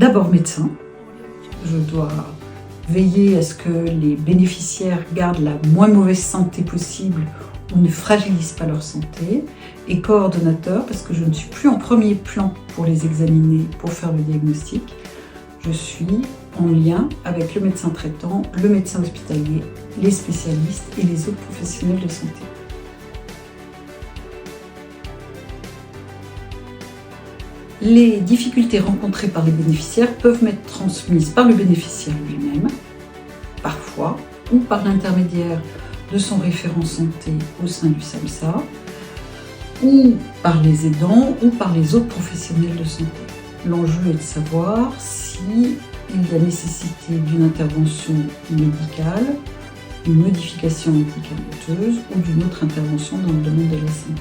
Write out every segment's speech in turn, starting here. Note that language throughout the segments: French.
d'abord médecin. Je dois veiller à ce que les bénéficiaires gardent la moins mauvaise santé possible ou ne fragilisent pas leur santé. Et coordonnateur, parce que je ne suis plus en premier plan pour les examiner, pour faire le diagnostic. Je suis en lien avec le médecin traitant, le médecin hospitalier, les spécialistes et les autres professionnels de santé. Les difficultés rencontrées par les bénéficiaires peuvent m'être transmises par le bénéficiaire lui-même, parfois, ou par l'intermédiaire de son référent santé au sein du SAMSA, ou par les aidants, ou par les autres professionnels de santé. L'enjeu est de savoir s'il y a nécessité d'une intervention médicale, une modification médicamenteuse ou d'une autre intervention dans le domaine de la santé.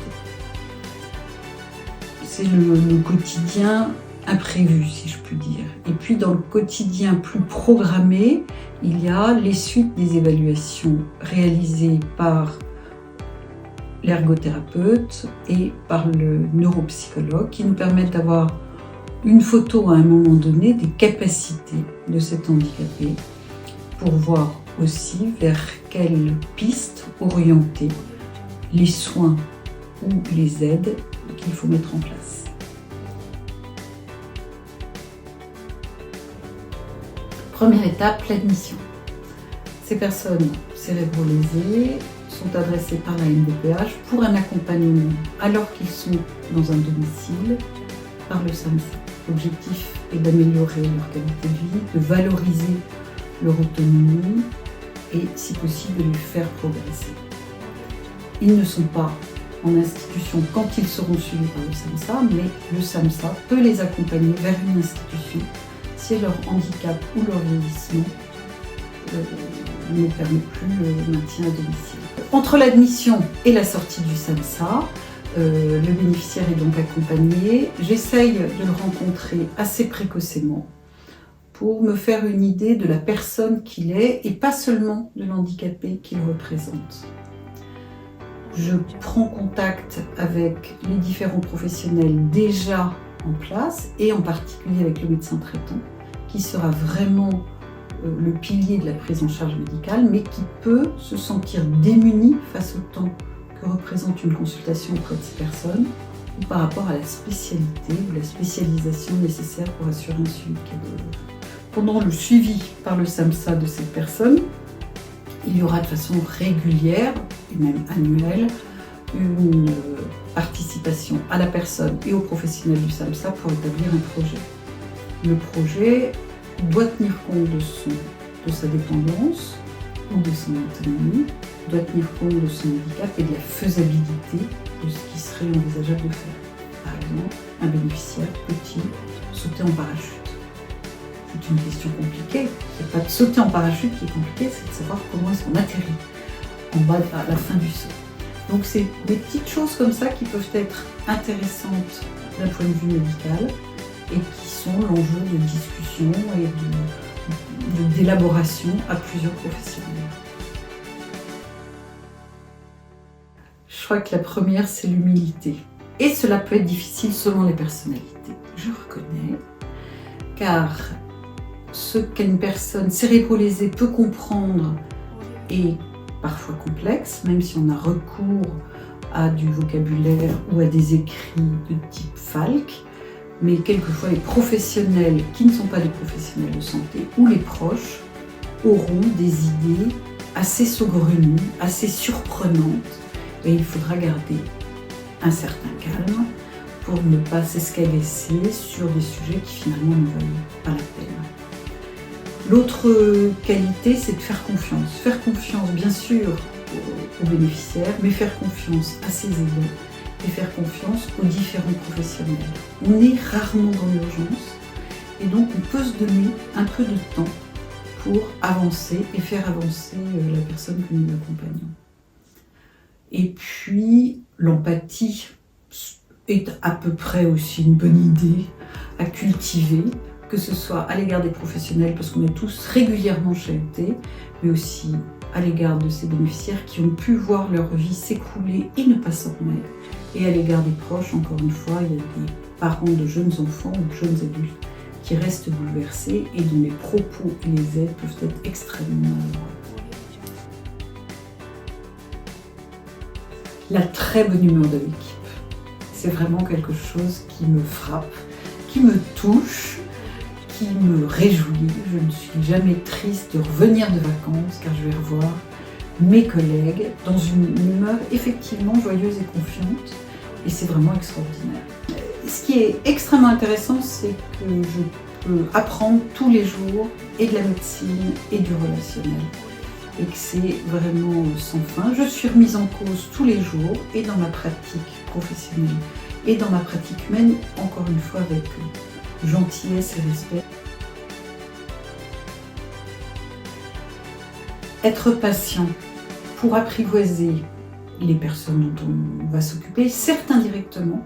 C'est le quotidien imprévu, si je puis dire. Et puis dans le quotidien plus programmé, il y a les suites des évaluations réalisées par l'ergothérapeute et par le neuropsychologue qui nous permettent d'avoir une photo à un moment donné des capacités de cet handicapé pour voir aussi vers quelle piste orienter les soins ou les aides qu'il faut mettre en place. Première étape, l'admission. Ces personnes cérébro-lésées sont adressées par la MDPH pour un accompagnement alors qu'ils sont dans un domicile par le SAMSA. L'objectif est d'améliorer leur qualité de vie, de valoriser leur autonomie et, si possible, de les faire progresser. Ils ne sont pas en institution quand ils seront suivis par le SAMSA, mais le SAMSA peut les accompagner vers une institution si leur handicap ou leur vieillissement ne permet plus le maintien à domicile. Entre l'admission et la sortie du SAMSA, le bénéficiaire est donc accompagné. J'essaye de le rencontrer assez précocement pour me faire une idée de la personne qu'il est et pas seulement de l'handicapé qu'il représente. Je prends contact avec les différents professionnels déjà en place et en particulier avec le médecin traitant qui sera vraiment le pilier de la prise en charge médicale mais qui peut se sentir démuni face au temps que représente une consultation auprès de ces personnes ou par rapport à la spécialité ou la spécialisation nécessaire pour assurer un suivi cadavre. Pendant le suivi par le SAMSA de cette personne, il y aura de façon régulière et même annuelle une participation à la personne et aux professionnels du SAMSA pour établir un projet. Le projet doit tenir compte de sa dépendance ou de son autonomie, doit tenir compte de son handicap et de la faisabilité de ce qui serait envisageable de faire. Par exemple, un bénéficiaire peut-il sauter en parachute? C'est une question compliquée. C'est pas de sauter en parachute qui est compliqué, c'est de savoir comment est-ce qu'on atterrit en bas à la fin du saut. Donc c'est des petites choses comme ça qui peuvent être intéressantes d'un point de vue médical et qui sont l'enjeu de discussion et d'élaboration à plusieurs professionnels. Je crois que la première, c'est l'humilité. Et cela peut être difficile selon les personnalités. Je reconnais, car ce qu'une personne cérébro-lésée peut comprendre est parfois complexe, même si on a recours à du vocabulaire ou à des écrits de type Falk, mais quelquefois les professionnels qui ne sont pas des professionnels de santé ou les proches auront des idées assez saugrenues, assez surprenantes, et il faudra garder un certain calme pour ne pas s'escagasser sur des sujets qui finalement ne valent pas la peine. L'autre qualité, c'est de faire confiance. Faire confiance, bien sûr, aux bénéficiaires, mais faire confiance à ses aidants et faire confiance aux différents professionnels. On est rarement dans l'urgence et donc on peut se donner un peu de temps pour avancer et faire avancer la personne que nous accompagnons. Et puis, l'empathie est à peu près aussi une bonne idée à cultiver, que ce soit à l'égard des professionnels, parce qu'on est tous régulièrement chahutés, mais aussi à l'égard de ces bénéficiaires qui ont pu voir leur vie s'écrouler et ne pas s'en remettre. Et à l'égard des proches, encore une fois, il y a des parents de jeunes enfants ou de jeunes adultes qui restent bouleversés et dont les propos et les aides peuvent être extrêmement maladroits. La très bonne humeur de l'équipe, c'est vraiment quelque chose qui me frappe, qui me touche, qui me réjouit. Je ne suis jamais triste de revenir de vacances car je vais revoir mes collègues dans une humeur effectivement joyeuse et confiante, et c'est vraiment extraordinaire. Ce qui est extrêmement intéressant, c'est que je peux apprendre tous les jours et de la médecine et du relationnel, et que c'est vraiment sans fin. Je suis remise en cause tous les jours, et dans ma pratique professionnelle et dans ma pratique humaine, encore une fois avec gentillesse et respect. Être patient pour apprivoiser les personnes dont on va s'occuper, certes indirectement,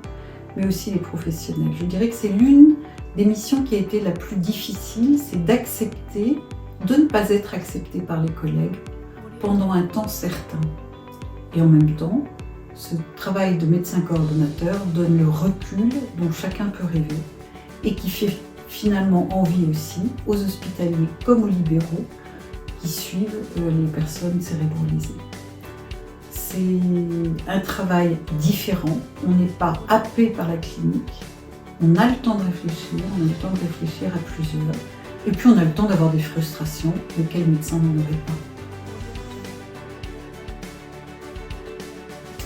mais aussi les professionnels. Je dirais que c'est l'une des missions qui a été la plus difficile, c'est d'accepter, de ne pas être accepté par les collègues pendant un temps certain. Et en même temps, ce travail de médecin coordonnateur donne le recul dont chacun peut rêver et qui fait finalement envie aussi aux hospitaliers comme aux libéraux qui suivent les personnes cérébralisées. C'est un travail différent, on n'est pas happé par la clinique, on a le temps de réfléchir, à plusieurs, et puis on a le temps d'avoir des frustrations, lesquelles médecin n'en aurait pas.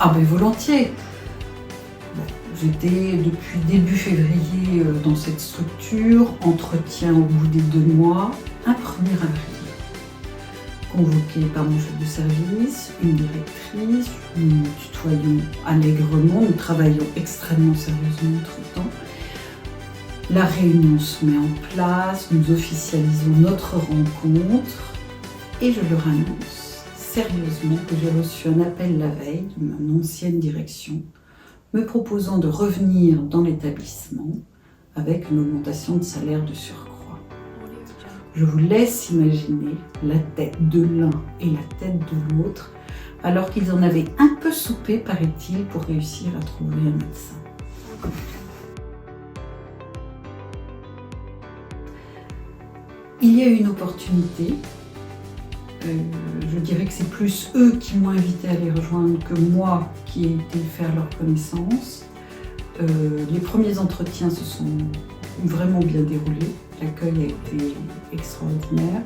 Ah ben volontiers. J'étais depuis début février dans cette structure, entretien au bout des 2 mois, un 1er avril. Convoquée par mon chef de service, une directrice, nous nous tutoyons allègrement, nous travaillons extrêmement sérieusement entre-temps. La réunion se met en place, nous officialisons notre rencontre et je leur annonce sérieusement que j'ai reçu un appel la veille de mon ancienne direction me proposant de revenir dans l'établissement avec une augmentation de salaire de surcroît. Je vous laisse imaginer la tête de l'un et la tête de l'autre, alors qu'ils en avaient un peu soupé, paraît-il, pour réussir à trouver un médecin. Il y a eu une opportunité. Je dirais que c'est plus eux qui m'ont invité à les rejoindre que moi qui ai été faire leur connaissance. Les premiers entretiens se sont vraiment bien déroulés. L'accueil a été extraordinaire.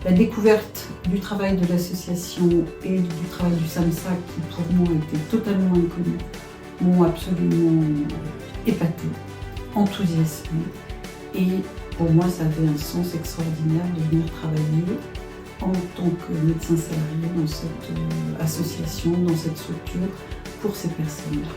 La découverte du travail de l'association et du travail du SAMSA, qui pour moi était totalement inconnu, m'ont absolument épaté, enthousiasmé. Et pour moi, ça avait un sens extraordinaire de venir travailler en tant que médecin salarié dans cette association, dans cette structure, pour ces personnes-là.